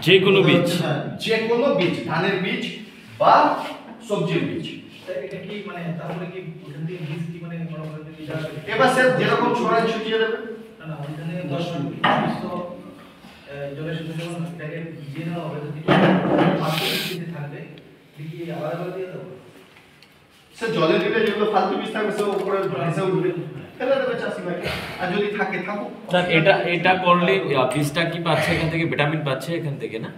যে কোনো বীজ, যে কোনো বীজ, ধানের বীজ বা সবজির বীজ। এটা কি মানে তারপরে কি ওখান থেকে বীজ কি মানে এবার স্যার যেরকম ছড়ায় ছড়িয়ে দেবেন। না না ওখানে 10 মিনিট তো জলের সাথে যখন এটাকে ভিজিয়ে নেওয়া হবে যদি 5 মিনিট থাকবে দেখি আলাদা দিয়ে দেবো স্যার জলে দিলে যেগুলো ফালতু বীজ থাকবে সব উপরে ভেসে উঠবে, ফেলে দেবে চাষি ভাই। আর যদি থাকে থাকুক। স্যার এটা করলে বীজটা কি পাচ্ছে এখান থেকে, ভিটামিন পাচ্ছে এখান থেকে না?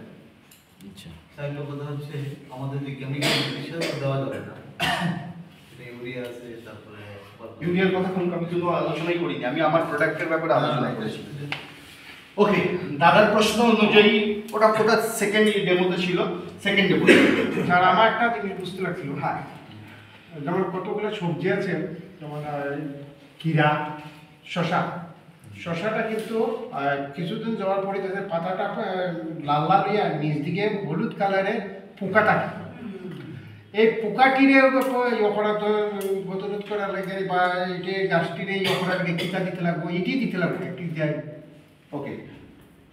আচ্ছা স্যার একটা কথা হচ্ছে আমাদের যে কেমিক্যাল বিষয় দেওয়া যাবে না, ইউরিয়া আছে, তারপরে ইউরিয়ার কথা কোনো আমি কোনো আলোচনাই করিনি, আমি আমার প্রোডাক্টের ব্যাপারে আলোচনা করেছি। ওকে, দাদার প্রশ্ন অনুযায়ী ওটা সেকেন্ড ডেমোতে ছিল, সেকেন্ড ডেমো। স্যার আমার একটা জিনিস বুঝতে লাগছিল, হ্যাঁ, যেমন কতগুলো সবজি আছে, যেমন কিরা, শশাটা কিন্তু কিছুদিন যাওয়ার পরে তাদের পাতাটা লাল লাল হয়ে নিচ দিকে হলুদ কালারের পোকা থাকে। এই পোকাটিরে অপরা তো প্রতিরোধ করার লাগে বা এটি গাছটিরে অপরা টিকা দিতে লাগবে, এটি দিতে লাগবে একটি দেয়। ওকে,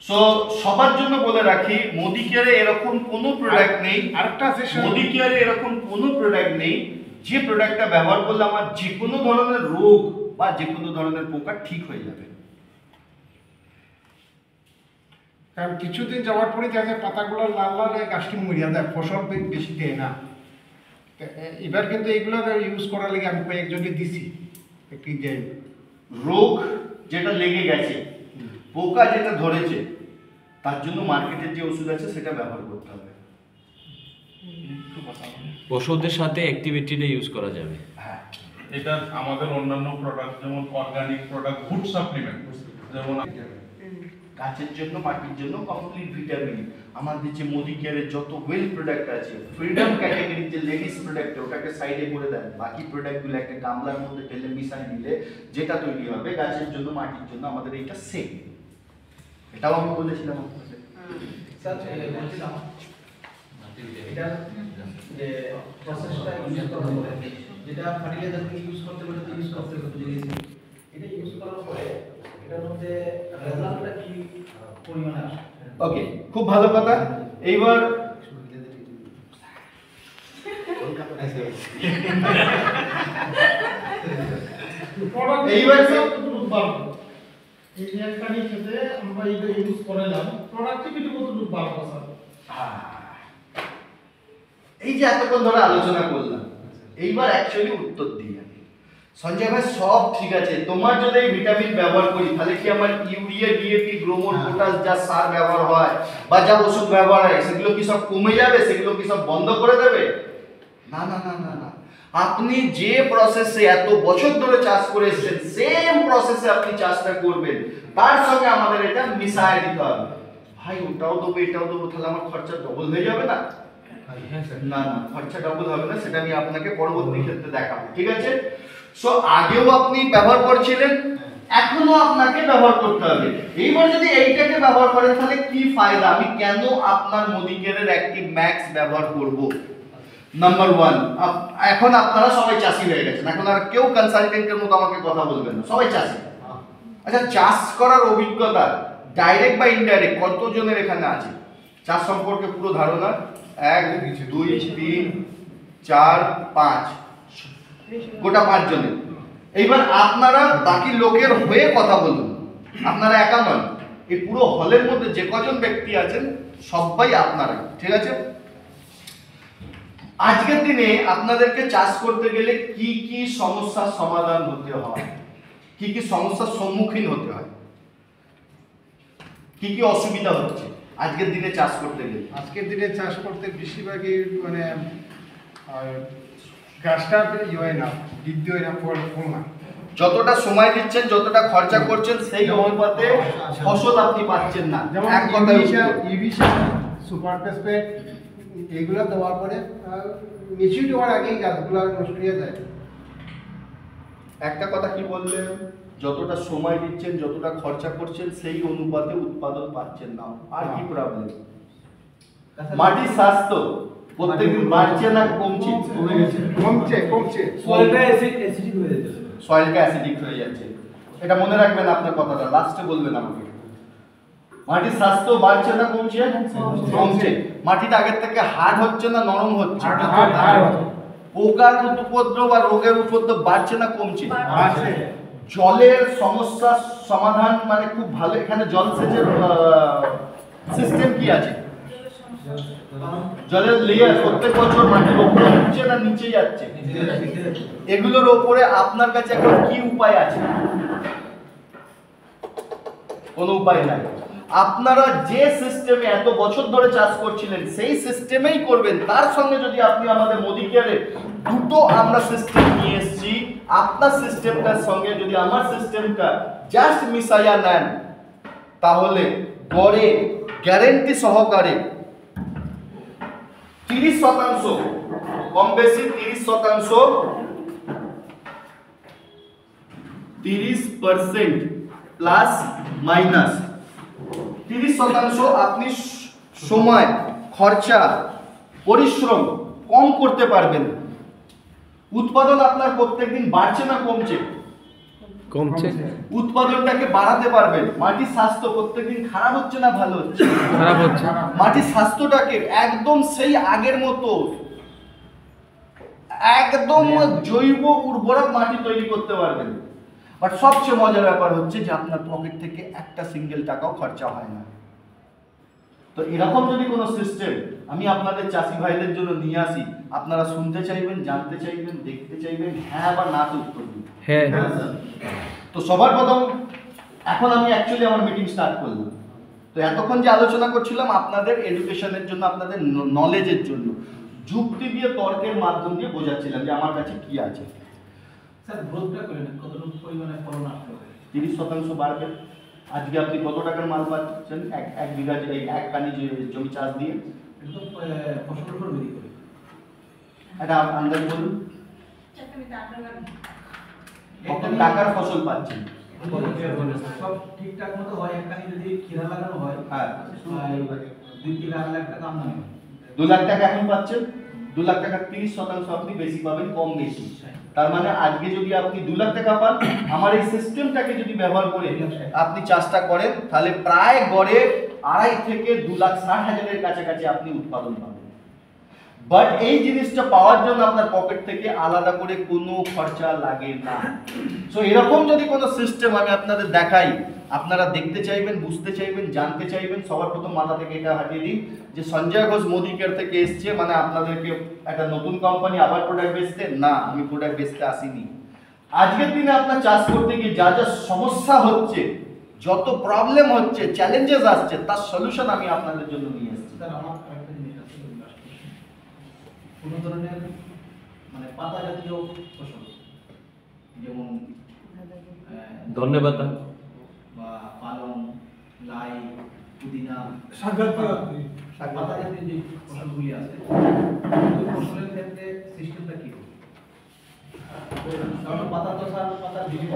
সো সবার জন্য বলে রাখি মোদি কেয়ারে এরকম কোনো প্রোডাক্ট নেই, আরেকটা আছে মোদি কেয়ারে এরকম কোনো প্রোডাক্ট নেই যে প্রোডাক্টটা ব্যবহার করলে আমার যে কোনো ধরনের রোগ বা যে কোনো ধরনের পোকা ঠিক হয়ে যাবে। কারণ কিছুদিন যাওয়ার পরে দেখা যায় পাতাগুলো লাল লাল হয়ে গাছটি মরিয়া যায়, ফসল বেশি দেয় না। এবার কিন্তু এইগুলো ইউজ করার লাগে আমি কয়েকজনকে দিছি একটি যে রোগ যেটা লেগে গেছে, পোকা যেটা ধরেছে, তার জন্য মার্কেটের যে ওষুধ আছে সেটা ব্যবহার করতে হবে। ওষুধের সাথে অ্যাক্টিভিটিটা ইউজ করা যাবে। হ্যাঁ, এটা আমাদের অন্যান্য প্রোডাক্ট যেমন অর্গানিক প্রোডাক্ট, ফুড সাপ্লিমেন্ট, যেমন গাছের জন্য, মাটির জন্য কমপ্লিট ভিটামিন। আমাদের যে মোদি কেয়ারের যত ওয়েল প্রোডাক্ট আছে, ফ্রিডম ক্যাটাগরির যে লেডিস প্রোডাক্ট, ওটাকে সাইডে করে দেন, বাকি প্রোডাক্টগুলো একটা গামলার মধ্যে ঢেলে মিশিয়ে নিলে যেটা তৈরি হবে গাছের জন্য, মাটির জন্য, আমাদের এইটা সেম। এটাও আমি বলেছিলাম আপনাদের। স্যার বলছিলাম এটা যে প্রসেসটা ইউজ করার পরে যেটা ফার্টিলাইজার থেকে ইউজ করতে বলে ইউজ করতে হবে জিনিস, এটা ইউজ করার পরে এটার মধ্যে রেজাল্টটা কি পরিমাণে আসে? ওকে, খুব ভালো কথা। এইবার এই একটারই ক্ষেত্রে আমরা এটা ইউজ করলাম, প্রোডাক্টিভিটি কতটুকু বাড়বে স্যার? এই যে এতক্ষণ ধরে আলোচনা করলাম, এইবার অ্যাকচুয়ালি উত্তর দিই আমি। সঞ্জয় ভাই সব ঠিক আছে, তোমার যদি এই ভিটামিন ব্যবহার করি তাহলে কি আমার ইউরিয়া, ডিএপি, গ্রোমোর, পটাশ যা সার ব্যবহার হয় বা যা ওষুধ ব্যবহার হয় সেগুলো কি সব কমে যাবে, সেগুলো কি সব বন্ধ করে দেবে? না না না না না, আপনি যে প্রসেসে এত বছর ধরে চাষ করে এসেছেন সেম প্রসেসে আপনি চাষটা করবেন, তার সঙ্গে আমাদের এটা মিশায় দিতে হবে। ভাই ওটাও দেবো এটাও দেবো, তাহলে আমার খরচা ডবল হয়ে যাবে না? না না, খরচা ডবল হবে না, সেটা আমি আপনাকে পরবর্তী ক্ষেত্রে দেখাবো, ঠিক আছে? সো আগেও আপনি ব্যবহার করছিলেন, এখনো আপনাকে ব্যবহার করতে হবে। এইবার যদি এইটাকে ব্যবহার করেন তাহলে কি ফায়দা, আমি কেন আপনার মোদি কেয়ারের অ্যাক্টিভ ম্যাক্স ব্যবহার করব? নাম্বার 1, এখন আপনারা সবাই চাষি হয়ে গেছেন, এখন আর কেউ কনসালটেন্টের মতো আমাকে কথা বলবেন না, সবাই চাষি। আচ্ছা, চাষ করার অভিজ্ঞতা ডাইরেক্ট বা ইনডাইরেক্ট কতজনের এখানে আছে? চাষ সম্পর্কে পুরো ধারণা 1 2 3 4 5, গোটা 5 জনের। এইবার আপনারা বাকি লোকের হয়ে কথা বলুন, আপনারা একা নন, এই পুরো হলের মধ্যে যে কজন ব্যক্তি আছেন সবাই আপনারা, ঠিক আছে? আজকের দিনে আপনাদেরকে চাষ করতে গেলে কি কি সমস্যার সমাধান হতে হয়, কি কি সমস্যার সম্মুখীন হতে হয়, কি কি অসুবিধা হচ্ছে আজকের দিনে চাষ করতে গেলে? আজকের দিনে চাষ করতে বেশিরভাগই মানে গাছটা ইয়ে হয় না, বৃদ্ধি হয় না, ফল না। যতটা সময় দিচ্ছেন, যতটা খরচা করছেন সেই অনুপাতে ফসল আপনি পাচ্ছেন না। যেমন এক কথায় ইউরিয়া, সুপার ফসফেট এগুলো দেওয়ার পরে মেচিউরিটি হওয়ার আগেই গাছগুলো নষ্ট হয়ে যায়। একটা কথা কি বললেন, যতটা সময় দিচ্ছেন, যতটা খরচা করছেন সেই অনুপাতে উৎপাদন পাচ্ছেন না। আর কি প্রবলেম? মাটির স্বাস্থ্য প্রত্যেকদিন বাড়ছে না কমছে? কমছে। সয়েলটা অ্যাসিডিক হয়ে যাচ্ছে, সয়েলটা অ্যাসিডিক হয়ে যাচ্ছে। এটা মনে রাখবেন, আপনার কথাটা লাস্টে বলবেন আমাকে। মাটির স্বাস্থ্য বাড়ছে না কমছে? কমছে। মাটিটা আগের থেকে হার্ড হচ্ছে না নরম হচ্ছে? পোকার উপদ্রব বা রোগের উপদ্রব বাড়ছে না কমছে? জলের সমস্যা সমাধান মানে খুব ভালো। এখানে জলসেচের সিস্টেম কি আছে? জলের লেয়ার প্রত্যেক বছর মাটির উপরে উঠছে না নিচে যাচ্ছে? এগুলোর উপরে আপনার কাছে এখন কি উপায় আছে? কোনো উপায় নাই। আপনারা যে সিস্টেমে এত বছর ধরে চাষ করছিলেন সেই সিস্টেমেই করবেন। তার সঙ্গে যদি আপনি আমাদের মোদি কেয়ারে দুটো আমরা সিস্টেম নিয়ে এসেছি, আপনার সিস্টেমটার সঙ্গে যদি আমার সিস্টেমটা জাস্ট মিশাইয়া নেন, তাহলে গড়ে গ্যারেন্টি সহকারে 30% কম বেশি 30% 30% প্লাস মাইনাস 30% আপনি সময় খরচা পরিশ্রম কম করতে পারবেন। উৎপাদন আপনার প্রত্যেকদিন বাড়ছে না কমছে? কমছে। উৎপাদনটাকে বাড়াতে পারবেন। মাটির স্বাস্থ্য প্রত্যেকদিন খারাপ হচ্ছে না ভালো হচ্ছে? খারাপ হচ্ছে। মাটির স্বাস্থ্যটাকে একদম সেই আগের মতো একদম জৈব উর্বরক মাটি তৈরি করতে পারবেন। বাট সবচেয়ে মজার ব্যাপার হচ্ছে যে আপনার পকেট থেকে একটা সিঙ্গেল টাকাও খরচা হয় না। তো এরকম যদি কোনো সিস্টেম আমি আপনাদের চাষি ভাইদের জন্য নিয়ে আসি, আপনারা শুনতে চাইবেন, জানতে চাইবেন, দেখতে চাইবেন, হ্যাঁ বা না তো উত্তর দিন। হ্যাঁ। তো সবার প্রথম এখন আমি অ্যাকচুয়ালি আমার মিটিং স্টার্ট করলাম। তো এতক্ষণ যে আলোচনা করছিলাম আপনাদের এডুকেশনের জন্য, আপনাদের নলেজের জন্য, যুক্তি দিয়ে তর্কের মাধ্যম দিয়ে বোঝাচ্ছিলাম যে আমার কাছে কি আছে। স্যার গ্রোথটা করেন কতটুকু পরিমাণে ফলন আসবে? 30% বাড়বে। আজকে আপনি কত টাকার মাল পাচ্ছেন এক বিঘা এক কানি জমি চাষ দিয়ে? এটা তো ফসলের উপর ভিত্তি করে। এটা আন্দাজ বলুন কত টাকার ফসল পাচ্ছেন? সব ঠিকঠাক মতো হয়, একখানি যদি খিরা লাগানো হয়, হ্যাঁ, 2-3 লাখ টাকা আমদানি হয়। 2 লাখ টাকা এখন পাচ্ছেন। 2 লাখ টাকা 30% আপনি বেশি পাবেন, কম বেশি। তার মানে আজকে যদি আপনি 2 লাখ টাকা পান, আমার এই সিস্টেমটাকে যদি ব্যবহার করে আপনি চাষটা করেন, তাহলে প্রায় গড়ে 2.5 থেকে 2,60,000-এর কাছাকাছি আপনি উৎপাদন পাবেন। বাট এই জিনিসটা পাওয়ার জন্য আপনার পকেট থেকে আলাদা করে কোনো খরচা লাগে না। সো এরকম যদি কোনো সিস্টেম আমি আপনাদের দেখাই, আপনারা দেখতে চাইবেন, বুঝতে চাইবেন, জানতে চাইবেন, সবার প্রথম মাথা থেকে এটা হাঁটিয়ে দিই যে সঞ্জয় ঘোষ মোদি কেয়ার থেকে এসছে মানে আপনাদেরকে একটা নতুন কোম্পানি আবার প্রোডাক্ট বেচতে না, আমি প্রোডাক্ট বেচতে আসিনি। আজকের দিনে আপনার চাষ করতে গিয়ে যা যা সমস্যা হচ্ছে, যত প্রবলেম হচ্ছে, চ্যালেঞ্জেস আসছে, তার সলিউশন আমি আপনাদের জন্য নিয়ে এসেছি। স্যার আমার একটা জিনিস আছে, কোনো ধরনের মানে পাতা জাতীয় ফসল যেমন ধন্যবাদ। বা পালং, লাই, পুদিনা, শাক পাতা জাতীয় যে ফসলগুলি আছে, ওই ফসলের ক্ষেত্রে সিস্টেমটা কি হবে? কারণ পাতা তো স্যার পাতা বৃষ্টি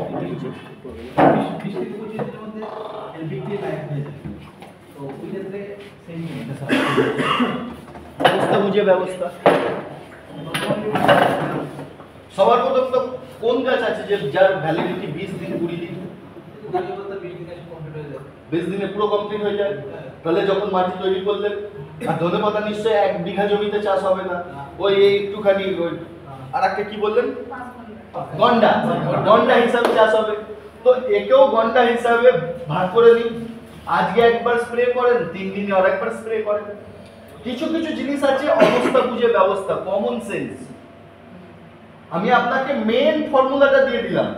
25 দিনের মধ্যে এর বিক্রি লাইক হয়ে যায়। তো ওই ক্ষেত্রে সেই ব্যবস্থা বুঝে ব্যবস্থা। সবার প্রথম তো কোন গাছ আছে যে যার ভ্যালিডিটি 20 দিন 20 দিন? 20 দিনে পুরো কমপ্লিট হয়ে যায়। তাহলে যখন মাটি তৈরি করলেন, আর ধনেপাতা নিশ্চয়ই 1 বিঘা জমিতে চাষ হবে না, ওই একটুখানি আর একটা কি বললেন, গন্ডা, গন্ডা হিসাবে চাষ হবে। তো একেও গন্ডা হিসাবে ভাগ করে নিন। আজকে একবার স্প্রে করেন, 3 দিনে আরেকবার স্প্রে করেন। কিছু কিছু জিনিস আছে অবস্থা বুঝে ব্যবস্থা, কমন সেন্স। আমি আপনাকে মেন ফর্মুলাটা দিয়ে দিলাম।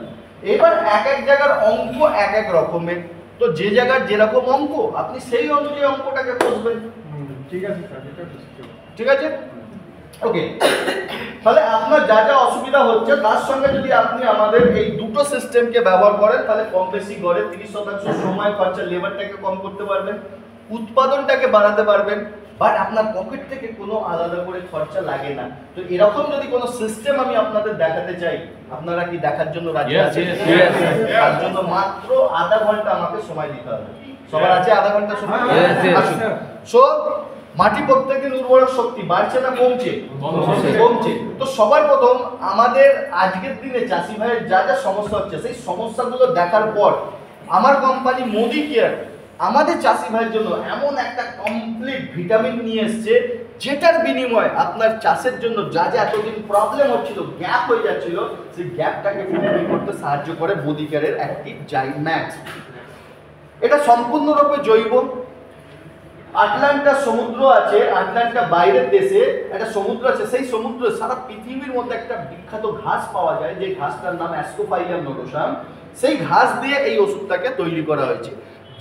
এবার এক এক জায়গার অঙ্ক এক এক রকমের, তো যে জায়গার যেরকম অঙ্ক আপনি সেই অনুযায়ী অঙ্কটাকে কষবেন। ঠিক আছে স্যার, এটা বুঝতে পারছি। ঠিক আছে, ওকে। তাহলে আপনার যা যা অসুবিধা হচ্ছে তার সঙ্গে যদি আপনি আমাদের এই দুটো সিস্টেমকে ব্যবহার করেন, তাহলে কম বেশি গড়ে 30% সময় খরচা, লেবারটাকে কম করতে পারবেন, উৎপাদনটাকে বাড়াতে পারবেন, বাট আপনার পকেট থেকে কোনো আলাদা করে খরচা লাগে না। তো এরকম যদি কোনো সিস্টেম আমি আপনাদের দেখাতে চাই, আপনারা কি দেখার জন্য রাজি আছেন? তার জন্য মাত্র আধা ঘন্টা আমাকে সময় দিতে হবে। সবার আছে আধা ঘন্টা সময়? সো মাটি প্রত্যেকদিন উর্বরক শক্তি বাড়ছে না কমছে? কমছে। তো সবার প্রথম আমাদের আজকের দিনে চাষি ভাইয়ের যা যা সমস্যা হচ্ছে সেই সমস্যাগুলো দেখার পর আমার কোম্পানি মোদি কেয়ার আমাদের চাষি ভাইয়ের জন্য এমন একটা কমপ্লিট ভিটামিন নিয়ে এসছে, যেটার বিনিময়ে আপনার চাষের জন্য যা যা এতদিন প্রবলেম হচ্ছিল, গ্যাপ হয়ে যাচ্ছিল, সেই গ্যাপটাকে ফুলফিল করতে সাহায্য করে বোদিকেয়ারের অ্যাক্টিভ জাইম ম্যাক্স। এটা সম্পূর্ণরূপে জৈব। আটলান্টা সমুদ্র আছে, আটলান্টা বাইরের দেশে একটা সমুদ্র আছে, সেই সমুদ্র সারা পৃথিবীর মধ্যে একটা বিখ্যাত ঘাস পাওয়া যায়, যে ঘাসটার নাম অ্যাস্কোফাইলাম নোডোসাম। সেই ঘাস দিয়ে এই ওষুধটাকে তৈরি করা হয়েছে,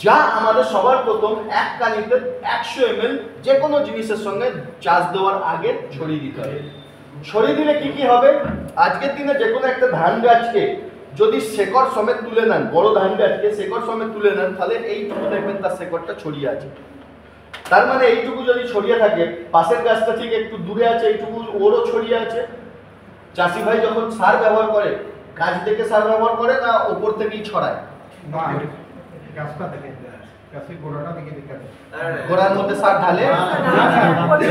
যা আমাদের সবার প্রথম এক কানিতে 100 ml যে কোনো জিনিসের সঙ্গে চাষ দেওয়ার আগে ছড়িয়ে দিতে হবে। ছড়িয়ে দিলে কি কি হবে? আজকের দিনে যে কোনো একটা ধান গাছকে যদি শেকড় সমেত তুলে নেন, বড় ধান গাছকে শেকড় সমেত তুলে নেন, তাহলে এইটুকু দেখবেন তার শেকড়টা ছড়িয়ে আছে। তার মানে এইটুকু যদি ছড়িয়ে থাকে, পাশের গাছটা ঠিক একটু দূরে আছে, এইটুকু ওরও ছড়িয়ে আছে। চাষি ভাই যখন সার ব্যবহার করে, গাছ থেকে সার ব্যবহার করে না ওপর থেকেই ছড়ায়? গাছটা থেকে গাছের গোড়াটা থেকে দেখা যায়। গোড়ার মধ্যে সার ঢালে,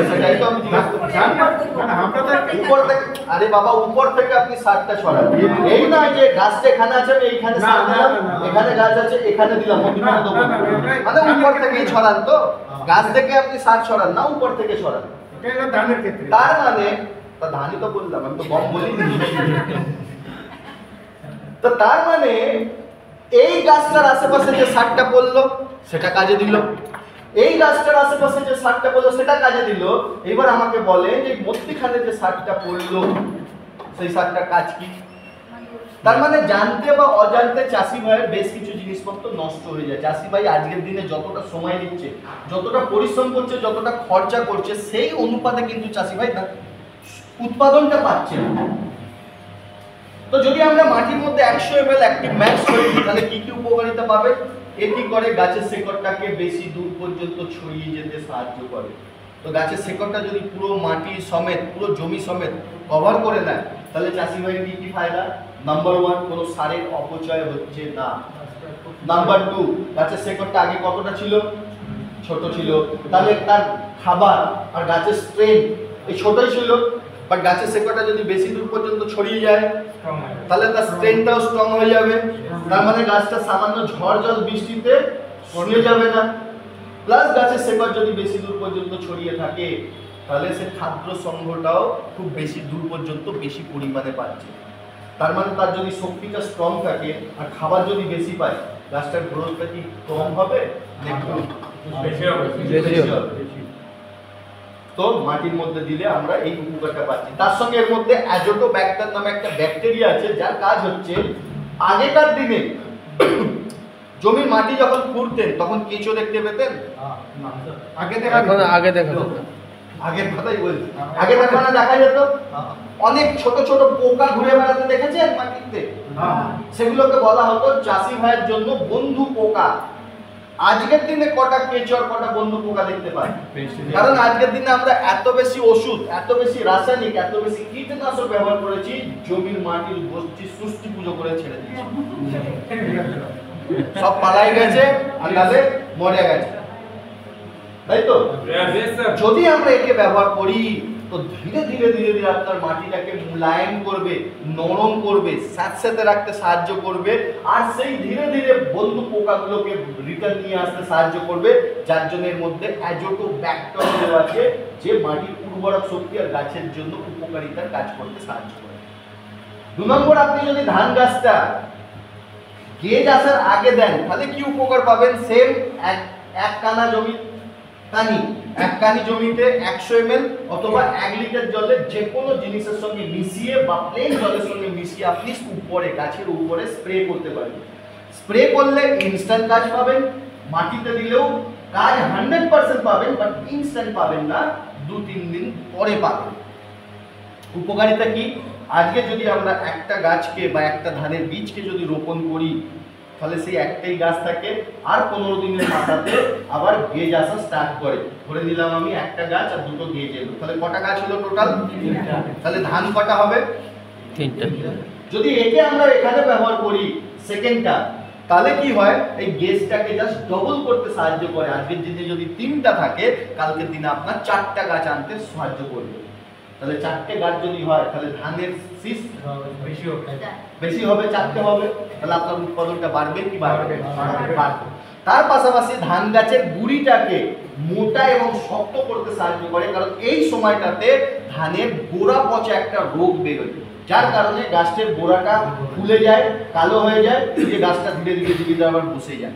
সেটাই তো আমি জিজ্ঞেস করছি। উপর থেকে, আরে বাবা উপর থেকে আপনি সারটা ছড়ান, এই নয় যে গাছটা এখানে আছে আমি এইখানে সার দিলাম, এখানে গাছ আছে এখানে দিলাম, মানে উপর থেকেই ছড়ান। তো গাছ থেকে আপনি সার ছড়ান না, উপর থেকে ছড়ান। ধানের ক্ষেত্রে তার মানে ধানই তো বললাম, আমি তো গম বলিনি। তো তার মানে এই গাছটার আশেপাশে যে সারটা পড়লো সেটা কাজে দিল, এই গাছটার আশেপাশে যে সারটা পড়লো সেটা কাজে দিল। এবার আমাকে বলে যে মধ্যখানে যে সারটা পড়লো সেই সারটার কাজ কি? তার মানে জানতে বা অজান্তে চাষি ভাইয়ের বেশ কিছু জিনিসপত্র নষ্ট হয়ে যায়। চাষি ভাই আজকের দিনে যতটা সময় দিচ্ছে, যতটা পরিশ্রম করছে, যতটা খরচা করছে, সেই অনুপাতে কিন্তু চাষি ভাই না উৎপাদনটা পাচ্ছে না। তো যদি আমরা মাটির মধ্যে 100 ml অ্যাক্টিভ ম্যাক্স করে দিই, তাহলে কি কি উপকারিতা পাবে? এটি করে গাছের শেকড়টাকে বেশি দূর পর্যন্ত ছড়িয়ে যেতে সাহায্য করে। তো গাছের শেকড়টা যদি পুরো মাটি সমেত, পুরো জমি সমেত কভার করে নেয়, তাহলে চাষি ভাইয়ের কি কি ফায়দা? নাম্বার 1, কোনো সারের অপচয় হচ্ছে না। নাম্বার 2, গাছের শেকড়টা আগে কতটা ছিল? ছোট ছিল, তাহলে তার খাবার আর গাছের স্ট্রেন এই ছোটই ছিল, বাট গাছের শেকড়টা যদি বেশি দূর পর্যন্ত ছড়িয়ে যায়, তাহলে তার স্ট্রেনটাও স্ট্রং হয়ে যাবে। তার মানে গাছটা সামান্য ঝড় জল বৃষ্টিতে ছড়িয়ে যাবে না। প্লাস গাছের শেকড় যদি বেশি দূর পর্যন্ত ছড়িয়ে থাকে, তাহলে সে খাদ্য সংগ্রহটাও খুব বেশি দূর পর্যন্ত বেশি পরিমাণে পাচ্ছে। তার মানে তার যদি শক্তিটা স্ট্রং থাকে আর খাবার যদি বেশি পায়, গাছটার গ্রোথটা কি কম হবে না একটু বেশি হবে? তো মাটির মধ্যে দিলে আমরা এই উপকারটা পাচ্ছি। তার সঙ্গে এর মধ্যে অ্যাজোটোব্যাক্টার নামে একটা ব্যাকটেরিয়া আছে, যার কাজ হচ্ছে, আগেকার দিনে জমির মাটি যখন খুঁড়তেন তখন কেঁচো দেখতে পেতেন? আগের কথাই বলছি, আগে দেখানো দেখা যেত। অনেক ছোট ছোট পোকা ঘুরে বেড়াতে দেখেছেন মাটিতে? সেগুলোকে বলা হতো চাষি ভাইয়ের জন্য বন্ধু পোকা। আজকের দিনে কটা কেঁচো আর কটা বন্ধু পোকা দেখতে পাই? কারণ আজকের দিনে আমরা এত বেশি ওষুধ, এত বেশি রাসায়নিক, এত বেশি কীটনাশক ব্যবহার করেছি, জমির মাটির গোষ্ঠী সৃষ্টি পুজো করে ছেড়ে দিয়েছি। সব পালাই গেছে আর নালে মরে গেছে, তাই তো? যদি আমরা একে ব্যবহার করি, তো ধীরে ধীরে ধীরে ধীরে আপনার মাটিটাকে মুলায়ম করবে, নরম করবে, স্যাঁতস্যাঁতে রাখতে সাহায্য করবে, আর সেই ধীরে ধীরে বন্ধু পোকাগুলোকে রিটার্ন নিয়ে আসতে সাহায্য করবে, যার জন্য এর মধ্যে অ্যাজোটোব্যাক্টর আছে, যে মাটির উর্বরক শক্তি আর গাছের জন্য উপকারিতার কাজ করতে সাহায্য করে। 2 নম্বর, আপনি যদি ধান গাছটা গেজ আসার আগে দেন, তাহলে কি উপকার পাবেন? সেম এক কানা জমি এক কানি জমিতে 100 ml অথবা 1 লিটার জলে যে কোনো জিনিসের সঙ্গে মিশিয়ে বা প্লেন জলের সঙ্গে মিশিয়ে আপনি উপরে, গাছের উপরে স্প্রে করতে পারেন। স্প্রে করলে ইনস্ট্যান্ট কাজ পাবেন, মাটিতে দিলেও কাজ 100% পাবেন, বাট ইনস্ট্যান্ট পাবেন না, 2-3 দিন পরে পাবেন। উপকারিতা কি? আজকে যদি আমরা একটা গাছকে বা একটা ধানের বীজকে যদি রোপণ করি, তাহলে সেই একটাই গাছ থাকে, আর 15 দিনের মাথাতে আবার গেজ আসা স্টার্ট করে। ধরে নিলাম আমি একটা গাছ আর 2টো গেজ এলো, তাহলে কটা গাছ হলো টোটাল? 3টা। তাহলে ধান কটা হবে? 3টা। যদি একে আমরা এখানে ব্যবহার করি সেকেন্ডটা, তাহলে কি হয়? এই গেজটাকে জাস্ট ডবল করতে সাহায্য করে। আজকের দিনে যদি 3টা থাকে, কালকের দিনে আপনার 4টা গাছ আনতে সাহায্য করবে। তাহলে 4টে গাছ যদি হয়, তাহলে ধানের শীষ বেশি হবে, 4টে হবে, তাহলে আপনার উৎপাদনটা বাড়বে কি বাড়বে? বাড়বে। তার পাশাপাশি ধান গাছের গুঁড়িটাকে মোটা এবং শক্ত করতে সাহায্য করে, কারণ এই সময়টাতে ধানের গোড়া পচা একটা রোগ বেরোয়, যার কারণে গাছের গোড়াটা ফুলে যায়, কালো হয়ে যায়, যে গাছটা ধীরে ধীরে ধীরে ধীরে আবার বসে যায়।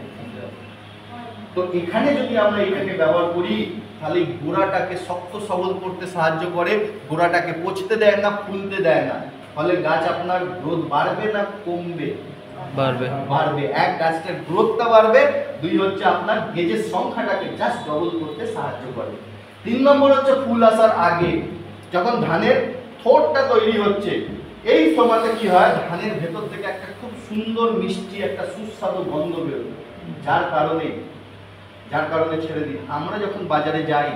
তো এখানে যদি আমরা এটাকে ব্যবহার করি তাহলে গোড়াটাকে শক্ত সবল করতে সাহায্য করে, গোড়াটাকে পচতে দেয় না, ফুলতে দেয় না, ফলে গাছ আপনার গ্রোথ বাড়বে না কমবে? বাড়বে। এক, গাছটার গ্রোথটা বাড়বে, দুই হচ্ছে আপনার গেজের সংখ্যাটাকে জাস্ট ডবল করতে সাহায্য করে। 3 নম্বর হচ্ছে ফুল আসার আগে, যখন ধানের থোড়টা তৈরি হচ্ছে এই সময়তে কি হয়, ধানের ভেতর থেকে একটা খুব সুন্দর মিষ্টি একটা সুস্বাদু গন্ধ বেরোয়, যার কারণে ছেড়ে দিন। আমরা যখন বাজারে যাই,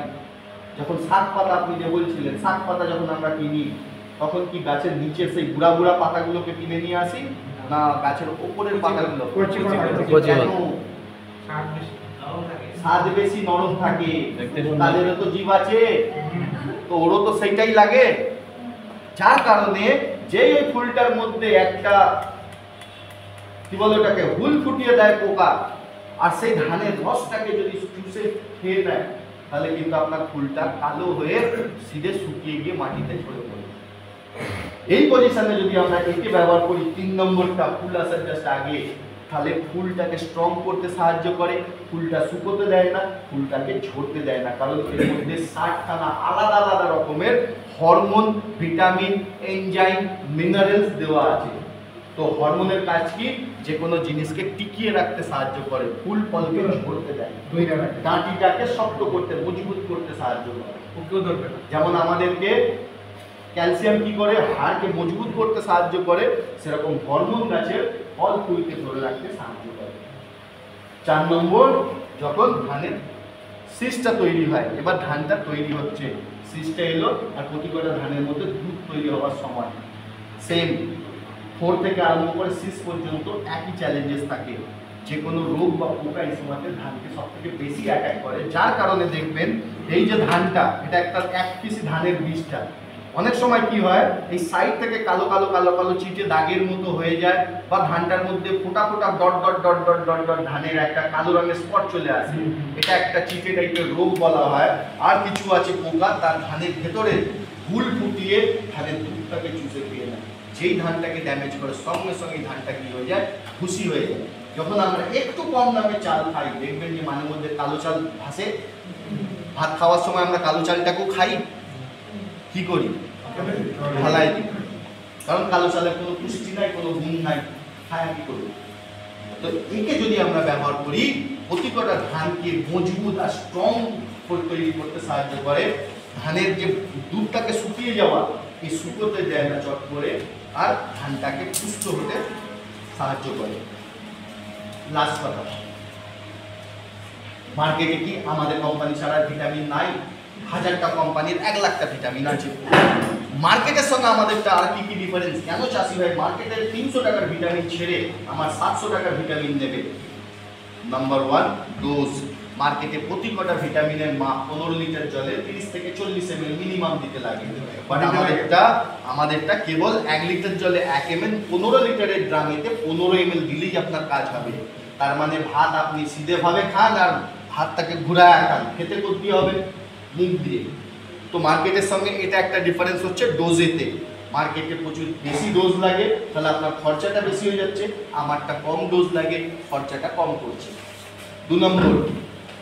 যখন শাক পাতা, আপনি যে বলছিলেন শাক পাতা যখন আমরা কিনি, তখন কি গাছের নিচে সেই বুড়া বুড়া পাতাগুলোকে কিনে নিয়ে আসি, না গাছের ওপরের পাতাগুলো? স্বাদ বেশি, নরম থাকে, তাদেরও তো জীব আছে, তো ওরও তো সেইটাই লাগে, যার কারণে যে ওই ফুলটার মধ্যে একটা কি বলে ওটাকে হুল ফুটিয়ে দেয় পোকা, আর সেই ধানের রসটাকে যদি চুষে খেয়ে নেয়, তাহলে কিন্তু আপনার ফুলটা কালো হয়ে সিধে শুকিয়ে গিয়ে মাটিতে ঝরে পড়ে। এই পজিশনে যদি আমরা একে ব্যবহার করি 3 নম্বরটা ফুল আসার জাস্ট আগে, তাহলে ফুলটাকে স্ট্রং করতে সাহায্য করে, ফুলটা শুকোতে দেয় না, ফুলটাকে ঝরতে দেয় না, কারণ এর মধ্যে 60খানা আলাদা আলাদা রকমের হরমোন, ভিটামিন, এনজাইম, মিনারেলস দেওয়া আছে। তো হরমোনের কাজ কি, যে কোনো জিনিসকে টিকিয়ে রাখতে সাহায্য করে, ফুল ফলকে ঝরতে দেয়, ডাঁটিটাকে শক্ত করতে, মজবুত করতে সাহায্য করে। যেমন আমাদেরকে ক্যালসিয়াম কি করে, হাড়কে মজবুত করতে সাহায্য করে, সেরকম হরমোন গাছের ফল ফুলকে ধরে রাখতে সাহায্য করে। 4 নম্বর, যখন ধানের শীষটা তৈরি হয়, এবার ধানটা তৈরি হচ্ছে, শীষটা এলো, আর প্রতি কটা ধানের মধ্যে দুধ তৈরি হওয়ার সময় সেম 4 থেকে আরম্ভ করে 6 পর্যন্ত একই চ্যালেঞ্জেস থাকে। যে কোনো রোগ বা পোকা এই সময়তে ধানকে সব থেকে বেশি অ্যাটাক করে, যার কারণে দেখবেন এই যে ধানটা, এটা একটা 1 পিস ধানের বীজটা অনেক সময় কি হয়, এই সাইড থেকে কালো কালো কালো কালো চিটে দাগের মতো হয়ে যায়, বা ধানটার মধ্যে ফোটা ফোটা dot dot dot dot dot dot ধানের একটা কালো রঙের স্পট চলে আসে, এটা একটা চিটে টাইপের রোগ বলা হয়। আর কিছু আছে পোকা, তার ধানের ভেতরে হুল ফুটিয়ে ধানের দুধটাকে চুষে খেয়ে নেয়, যেই ধানটাকে ড্যামেজ করে, সঙ্গে সঙ্গে ধানটা কি হয়ে যায়, ভুসি হয়ে যায়। যখন আমরা একটু কম দামে চাল খাই, দেখবেন যে মাঝে মধ্যে কালো চাল ভাসে, ভাত খাওয়ার সময় আমরা কালো চালটাকেও খাই, কি করি, ঢালাই দিই, কারণ কালো চালের কোনো পুষ্টি নাই, কোনো গুণ নাই, খায় কি করবো। তো একে যদি আমরা ব্যবহার করি, প্রতিটা ধানকে মজবুত আর স্ট্রং তৈরি করতে সাহায্য করে, ধানের যে দুধটাকে শুকিয়ে যাওয়া, এই শুকোতে দেয় না চট করে, আর ধানটাকে পুষ্ট হতে সাহায্য করে। লাস্ট কথা, মার্কেটে কি আমাদের কোম্পানি ছাড়া ভিটামিন নাই? 1000টা কোম্পানির 1 লাখটা ভিটামিন আছে। মার্কেটের সঙ্গে আমাদেরটা আর কি কি ডিফারেন্স? কেন চাষি ভাই মার্কেটের 300 টাকার ভিটামিন ছেড়ে আমার 700 টাকার ভিটামিন নেবে? Number 1, dose. মার্কেটে প্রতি কটা ভিটামিনের মাপ 15 লিটার জলে 30 থেকে 40 ml মিনিমাম দিতে লাগে, বাট আমাদেরটা কেবল 1 লিটার জলে 1 ml 15 লিটারের ড্রামেতে 15 ml দিলেই আপনার কাজ হবে। তার মানে ভাত আপনি সিধেভাবে খান আর ভাতটাকে ঘুরায় খান, খেতে করতে হবে মুখ দিয়ে। তো মার্কেটের সঙ্গে এটা একটা ডিফারেন্স হচ্ছে ডোজেতে। মার্কেটে প্রচুর বেশি ডোজ লাগে, তাহলে আপনার খরচাটা বেশি হয়ে যাচ্ছে, আমারটা কম ডোজ লাগে, খরচাটা কম করছে। 2 নম্বর,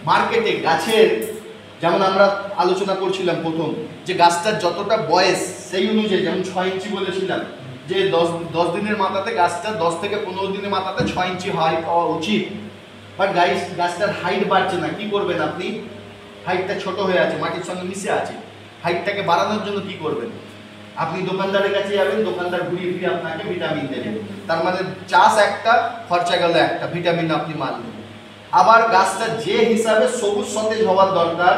মার্কেটে গাছের, যেমন আমরা আলোচনা করছিলাম প্রথম, যে গাছটার যতটা বয়স সেই অনুযায়ী, যেমন 6 ইঞ্চি বলেছিলাম, যে 10 দিনের মাথাতে গাছটা 10 থেকে 15 দিনের মাথাতে 6 ইঞ্চি হাইট হওয়া উচিত, বাট গাছটার হাইট বাড়ছে না, কি করবেন আপনি? হাইটটা ছোট হয়ে আছে, মাটির সঙ্গে মিশে আছে, হাইটটাকে বাড়ানোর জন্য কি করবেন? আপনি দোকানদারের কাছে যাবেন, দোকানদার ঘুরিয়ে ফিরিয়ে আপনাকে ভিটামিন দেবে, তার মানে চাষ একটা, খরচা গেল একটা, ভিটামিন আপনি মানলেন। আবার গাছটা যে হিসাবে সবুজ সতেজ হওয়ার দরকার,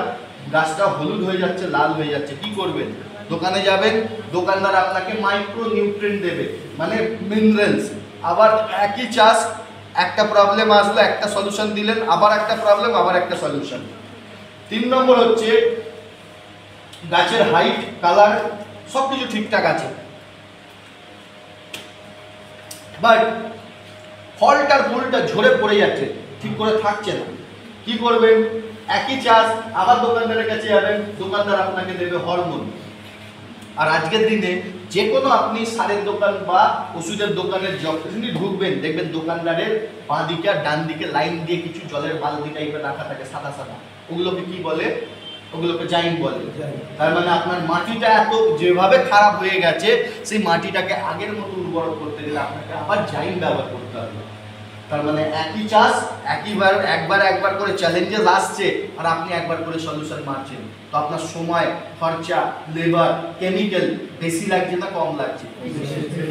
গাছটা হলুদ হয়ে যাচ্ছে, লাল হয়ে যাচ্ছে, কি করবেন? দোকানে যাবেন, দোকানদার আপনাকে মাইক্রো নিউট্রিয়েন্ট দেবে, মানে মিনারেলস। আবার একই চাষ, একটা প্রবলেম আসলো, একটা সলিউশন দিলেন, আবার একটা প্রবলেম, আবার একটা সলিউশন। 3 নম্বর হচ্ছে গাছের হাইট, কালার সব কিছু ঠিকঠাক আছে, বাট ফলটার ফুলটা ঝরে পড়ে যাচ্ছে, ঠিক করে থাকছে না। কি করবেন? একই চাষ আবার দোকানদারের কাছে যাবেন, দোকানদার আপনাকে দেবে হরমোন। আর আজকের দিনে যে কোনো আপনি সারের দোকান বা ওষুধের দোকানে যখনই ঢুকবেন দেখবেন দোকানদারের বাঁ দিকে আর ডান দিকে লাইন দিয়ে কিছু জলের বালতি টাইপের রাখা থাকে সাদা সাদা, ওগুলোকে কি বলে? ওগুলোকে জাইম বলে। তার মানে আপনার মাটিটা এত যেভাবে খারাপ হয়ে গেছে, সেই মাটিটাকে আগের মতো উর্বর করতে গেলে আপনাকে আবার জাইম ব্যবহার করতে হবে। তার মানে একই চাষ একবার করে চ্যালেঞ্জেস আসছে আর আপনি একবার করে সলিউশন মারছেন, তো আপনার সময়, খরচা, লেবার, কেমিক্যাল বেশি লাগছে না কম লাগছে?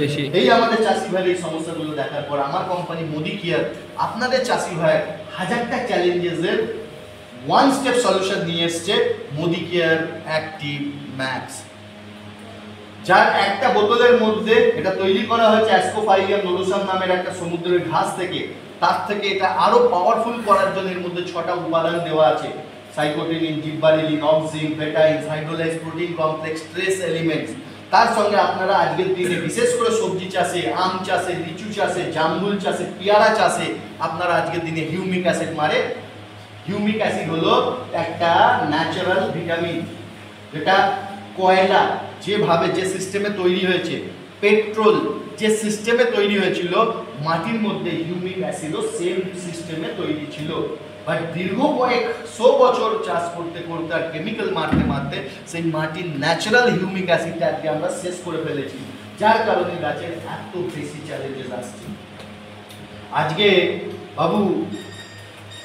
বেশি। এই আমাদের চাষি ভাইয়ের এই সমস্যাগুলো দেখার পর আমার কোম্পানি মোদি কেয়ার আপনাদের চাষি ভাইয়ের হাজারটা চ্যালেঞ্জেসের ওয়ান স্টেপ সলিউশন নিয়ে এসছে, মোদি কেয়ার অ্যাক্টিভ ম্যাক্স, যার একটা বোতলের মধ্যে এটা তৈরি করা হয়েছে অ্যাসকোফাইলিয়াম নোডোসাম নামের একটা সমুদ্রের ঘাস থেকে। তার থেকে এটা আরো পাওয়ারফুল করার জন্য এর মধ্যে 6টা উপাদান দেওয়া আছে: cytokinin, gibberellin, auxin, betaine, hydrolyse protein complex, trace elements. তার সঙ্গে আপনারা আজকের দিনে বিশেষ করে সবজি চাষে, আম চাষে, লিচু চাষে, জামরুল চাষে, পেয়ারা চাষে আপনারা আজকের দিনে হিউমিক অ্যাসিড মারে। হিউমিক অ্যাসিড হলো একটা ন্যাচারাল ভিটামিন, যেটা কয়লা যেভাবে যে সিস্টেমে তৈরি হয়েছে, পেট্রোল যে সিস্টেমে তৈরি হয়েছিল, মাটির মধ্যে হিউমিক অ্যাসিডও সেম সিস্টেমে তৈরি ছিল। বাট দীর্ঘ কয়েকশো বছর চাষ করতে করতে আর কেমিক্যাল মারতে সেই মাটির ন্যাচারাল হিউমিক অ্যাসিডটা আজকে আমরা শেষ করে ফেলেছি, যার কারণে গাছের এত বেশি চ্যালেঞ্জেস আসছে। আজকে বাবু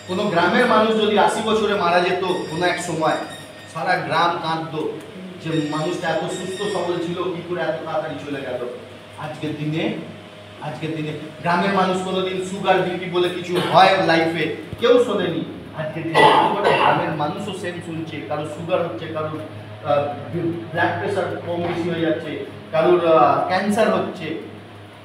কোনো গ্রামের মানুষ যদি 80 বছরে মারা যেত কোনো এক সময়, সারা গ্রাম কাঁদতো যে মানুষটা এত সুস্থ সবল ছিল, কি করে এত তাড়াতাড়ি চলে গেল। আজকের দিনে গ্রামের মানুষ কোনোদিন সুগার বিপি বলে কিছু হয় লাইফে কেউ শোনেনি। আজকের দিনে গ্রামের মানুষও সেম শুনছে, কারোর সুগার হচ্ছে, কারোর ব্লাড প্রেশার কম বেশি হয়ে যাচ্ছে, কারোর ক্যান্সার হচ্ছে।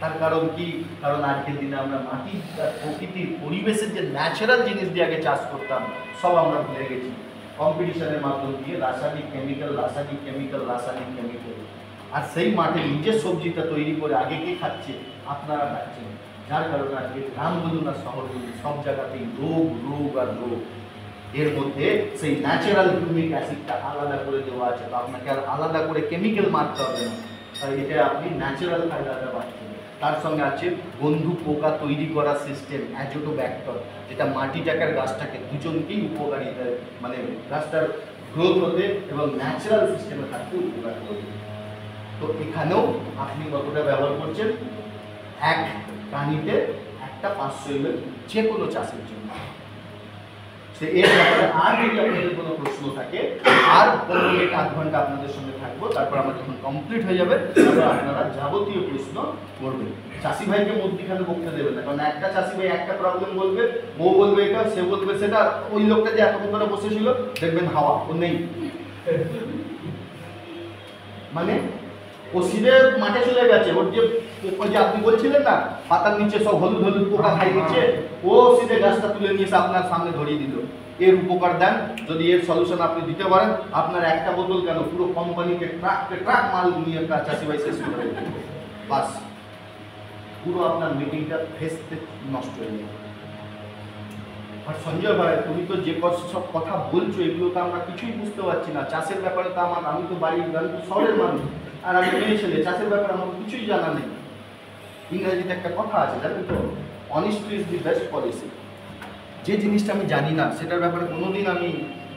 তার কারণ কি? কারণ আজকের দিনে আমরা মাটি, প্রকৃতির, পরিবেশের যে ন্যাচারাল জিনিস দিয়ে আগে চাষ করতাম সব আমরা ভুলে গেছি কম্পিটিশনের মাধ্যম দিয়ে। রাসায়নিক কেমিক্যাল। আর সেই মাঠে নিজের সবজিটা তৈরি করে আগে কে খাচ্ছে? আপনারা খাচ্ছেন। যার কারণে আজকে গ্রাম বলুন আর শহর বলুন সব জায়গাতেই রোগ আর রোগ। এর মধ্যে সেই ন্যাচারাল হিউমিক অ্যাসিডটা আলাদা করে দেওয়া আছে, তো আপনাকে আর আলাদা করে কেমিক্যাল মারতে হবে না, তাই এটা আপনি ন্যাচারাল ফায়দাটা পাচ্ছেন। তার সঙ্গে আছে বন্ধু পোকা তৈরি করার সিস্টেম, অ্যাজোটোব্যাক্টর, যেটা মাটিটাকে আর গাছটাকে দুজনকেই উপকারিতা, মানে গাছটার গ্রোথ হতে এবং ন্যাচারাল সিস্টেমে থাকতে উপকার করবে। তো এখানেও আপনি কতটা ব্যবহার করছেন? এক প্রাণীতে একটা 500 ml যে কোনো চাষের জন্য। সে এর ব্যাপারে আর যদি আপনাদের কোনো প্রশ্ন থাকে, আর 15 মিনিট আধ ঘন্টা আপনাদের সঙ্গে থাকবো, তারপর আমার যখন কমপ্লিট হয়ে যাবে তারপর আপনারা যাবতীয় প্রশ্ন করবেন। চাষি ভাইকে মধ্যখানে বকতে দেবেন না, কারণ একটা চাষি ভাই একটা প্রবলেম বলবে, ও বলবে এটা, সে বলবে সেটা। ওই লোকটা যে এতক্ষণ ধরে বসেছিল দেখবেন হাওয়া ও নেই, মানে ও সিধে মাঠে চলে গেছে। ওর যে পোকা যে আপনি বলছিলেন না পাতার নিচে সব হলুদ হলুদ পোকা খাই দিচ্ছে, ও সিধে গাছটা তুলে নিয়ে এসে আপনার সামনে ধরিয়ে দিল। এর উপকার দেন, যদি এর সলিউশন আপনি দিতে পারেন, আপনার একটা বোতল কেন পুরো কোম্পানিকে ট্রাক মাল নিয়ে চাষি ভাই শেষ করে দেবে, বাস পুরো আপনার মিটিংটা ফেসতে নষ্ট হয়ে যাবে। আর সঞ্জয় ভাই, তুমি তো যে সব কথা বলছো এগুলো তো আমরা কিছুই বুঝতে পারছি না। চাষের ব্যাপারে তো আমি তো বাড়ির শহরের মানুষ, আর আমি মেয়ে ছেলে, চাষের ব্যাপারে আমার কিছুই জানা নেই। ইংরেজিতে একটা কথা আছে জানেন তো, honesty is the best policy. যে জিনিসটা আমি জানি না সেটার ব্যাপারে কোনোদিন আমি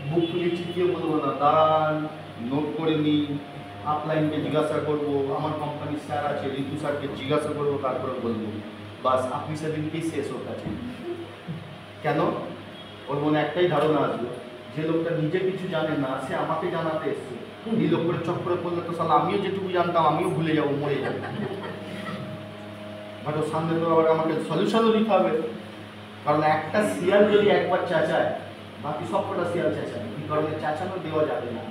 বুক খুলে চিঠিয়ে বলবো না, দাঁড়ান নোট করে নিই, আপলাইনকে জিজ্ঞাসা করবো, আমার কোম্পানির স্যার আছে ঋতু স্যারকে জিজ্ঞাসা করবো, তারপরে বলবো। বাস আপনি সেদিনকেই শেষ ওর কাছে। কেন? ওর মনে একটাই ধারণা আসবে, যে লোকটা নিজে কিছু জানে না সে আমাকে জানাতে এসছে, এই লোকের চক্করে পড়লে তো সালা আমিও যেটুকু জানতাম আমিও ভুলে যাবো, মরে যাবো। বাট ওর সামনে তো আবার আমাকে সলিউশনও দিতে হবে, কারণ একটা শিয়াল যদি একবার চেঁচায় বাকি সব কটা শিয়াল চেঁচায়, এই কারণে চেঁচানো দেওয়া যাবে না।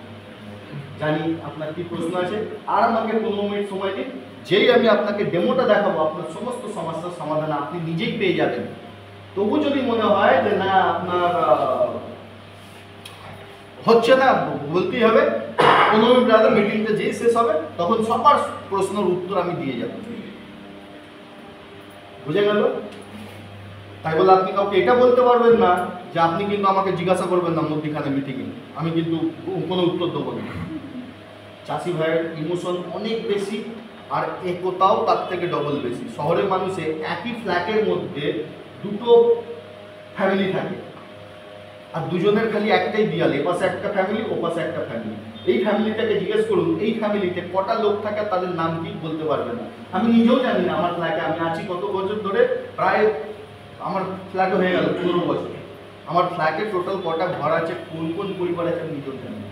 জানি আপনার কি প্রশ্ন আছে, আর আমাকে 15 মিনিট সময় দিন, যেই আমি আপনাকে ডেমোটা দেখাবো আপনার সমস্ত সমস্যার সমাধান আপনি নিজেই পেয়ে যাবেন। তবু যদি মনে হয় যে না আপনার হচ্ছে না, বলতেই হবে। 15 মিনিট আগে মিটিংটা যেই শেষ হবে তখন সবার প্রশ্নের উত্তর আমি দিয়ে যাব, বুঝে গেল? তাই বলে আপনি কাউকে এটা বলতে পারবেন না যে আপনি কিন্তু আমাকে জিজ্ঞাসা করবেন না মধ্যখানে মিটিংয়ে, আমি কিন্তু কোনো উত্তর দেবো না। চাষি ভাইয়ের ইমোশন অনেক বেশি, আর একতাও তার থেকে ডবল বেশি। শহরের মানুষে একই ফ্ল্যাটের মধ্যে দুটো ফ্যামিলি থাকে, আর দুজনের খালি একটাই দিয়াল, এ পাশে একটা ফ্যামিলি, ও পাশে একটা ফ্যামিলি। এই ফ্যামিলিটাকে জিজ্ঞেস করুন এই ফ্যামিলিতে কটা লোক থাকে, তাদের নাম কি বলতে পারবে না। আমি নিজেও জানি না আমার ফ্ল্যাটে আমি আছি কত বছর ধরে, প্রায় আমার ফ্ল্যাট হয়ে গেল 15 বছর। আমার ফ্ল্যাটে টোটাল কটা ঘর আছে, কোন কোন পরিবার আছে আমি নিজেও জানি না,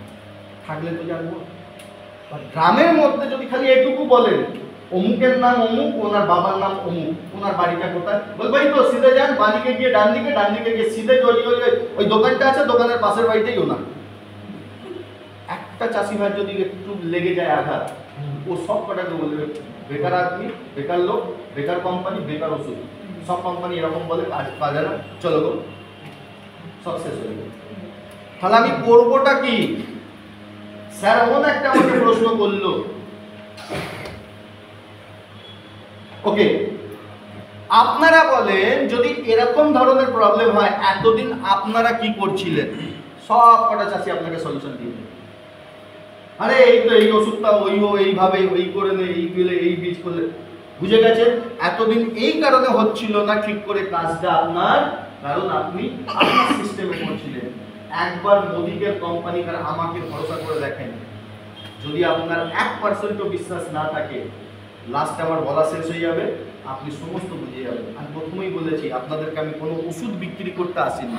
থাকলে তো জানবো। গ্রামের মধ্যে যদি খালি এটুকু বলেন অমুকের নাম অমুক, ওনার বাবার নাম অমুক, ওনার বাড়িটা কোথায়, বলবেই তো সিধে যান, বাঁদিকে গিয়ে ডান দিকে গিয়ে সিধে ওই দোকানটা আছে, দোকানের পাশের বাড়িতেই ওনার। একটা চাষি ভাই যদি একটু লেগে যায় আঘাত, ও সব কটাকে বলবে বেকার আদমি, বেকার লোক, বেকার কোম্পানি, বেকার ওষুধ। সব কোম্পানি এরকম বলে, কাজ না, চলো গো, সব শেষ হয়ে গেল। তাহলে আমি করবোটা কি? স্যার এমন একটা আমাকে প্রশ্ন করলো, ওকে আপনারা বলেন যদি এরকম ধরনের প্রবলেম হয় এতদিন আপনারা কি করছিলেন? সব কটা চাষি আপনাকে সলিউশন দিয়ে দেবে। আরে এই তো এই ওষুধটা এইভাবে ওই করে নে, এই দিলে, এই বীজ করলে, বুঝে গেছেন? এতদিন এই কারণে হচ্ছিল না ঠিক করে কাজটা আপনার, কারণ আপনি আপনার সিস্টেমে করছিলেন। একবার মোদিকে কোম্পানিকে আমাকে ভরসা করে দেখেন, যদি আপনার 1% বিশ্বাস না থাকে, লাস্ট আমার বলা শেষ হয়ে যাবে, আপনি সমস্ত বুঝে যাবেন। আমি প্রথমেই বলেছি আপনাদেরকে আমি কোনো ওষুধ বিক্রি করতে আসিনি।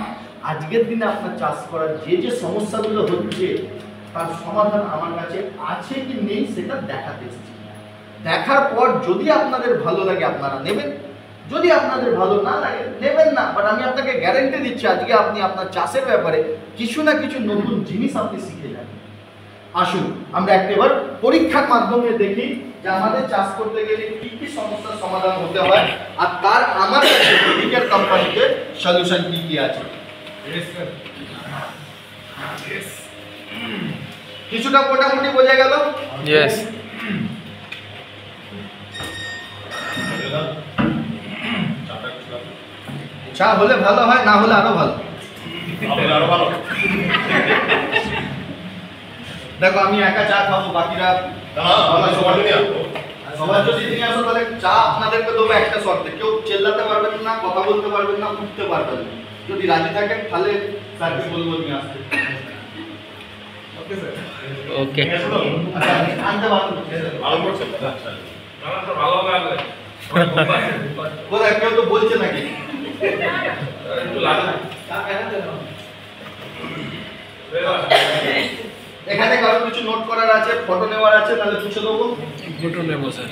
আজকের দিনে আপনার চাষ করার যে সমস্যাগুলো হচ্ছে তার সমাধান আমার কাছে আছে কি নেই সেটা দেখাতে এসেছি। দেখার পর যদি আপনাদের ভালো লাগে আপনারা নেবেন, যদি আপনাদের ভালো না লাগে নেবেন না। বাট আমি আপনাকে গ্যারান্টি দিচ্ছি আজকে আপনি আপনার চাষের ব্যাপারে কিছু না কিছু নতুন জিনিস আপনি শিখে যাবেন। আসুন আমরা একবার পরীক্ষার মাধ্যমে দেখি যে আমাদের চাষ করতে গেলে কি কি সমস্যার সমাধান হতে হয়, আর তার আমার কাছে মেডিকেল কোম্পানিতে সলিউশন কি কি আছে। কিছুটা মোটামুটি বোঝা গেল? ইয়েস। চা হলে ভালো হয়, না হলে আরো ভালো। দেখো আমি একা চা খাবো, বাকিরা সবার যদি নিয়ে আসো তাহলে চা আপনাদেরকে দেবো একটা শর্তে, কেউ চেল্লাতে পারবেন না, কথা বলতে পারবেন না, উঠতে পারবেন না। যদি রাজি থাকেন তাহলে স্যারকে বলবো নিয়ে আসতে। ওকে আনতে পারবেন কোথায়, কেউ তো বলছে নাকি? এখানে কারো কিছু নোট করার আছে, ফটো নেওয়ার আছে, তাহলে পুছে দেবো। ফটো নেব স্যার।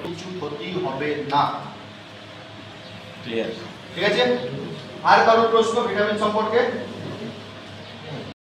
কিছু ক্ষতি হবে না, ক্লিয়ার। ঠিক আছে? আর কারো প্রশ্ন ভিটামিন সম্পর্কে?